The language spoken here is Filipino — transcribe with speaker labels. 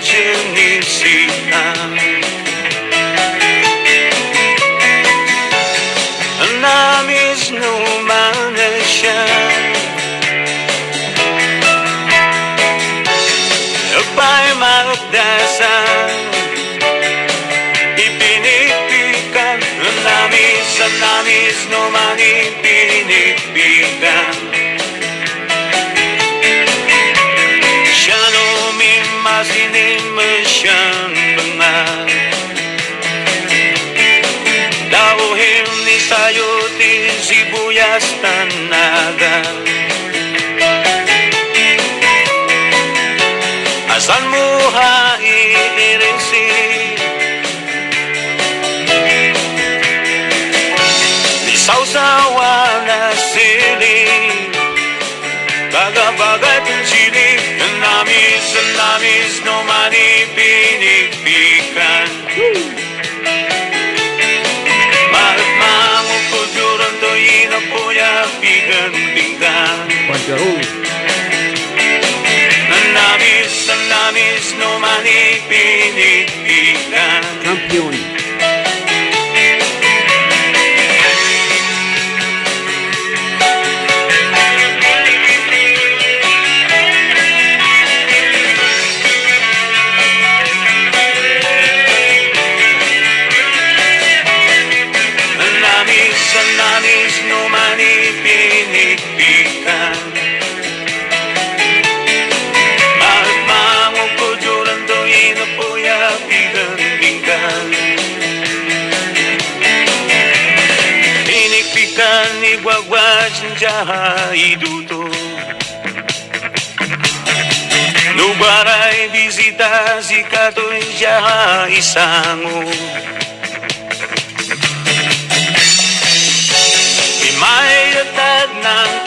Speaker 1: sinisihan. Ang nais lumana siya, aba'y magdasal, ipinigpigan. Ang nais naman ipinigpigan. Siya lumimasinin mo siyang bangal, dauhin ni sayutin sibuyas tanaga. Asan mo haiirisin, sausawa na sili, bagay-bagay kong sili. Ang namis naman ipinigpigan. Mahal mangukuduran do'y napuyapigan bigdan. Ang namis naman ipinigpigan.
Speaker 2: Kampiyon.
Speaker 1: Ang nais naman ipinigpigan. Mahal mangukuduran do'y napuyapigan bigdan. Pinigpigan igwagwad sinjaha iduto, nubaray bisita si kato'y jaha isango. May datad ng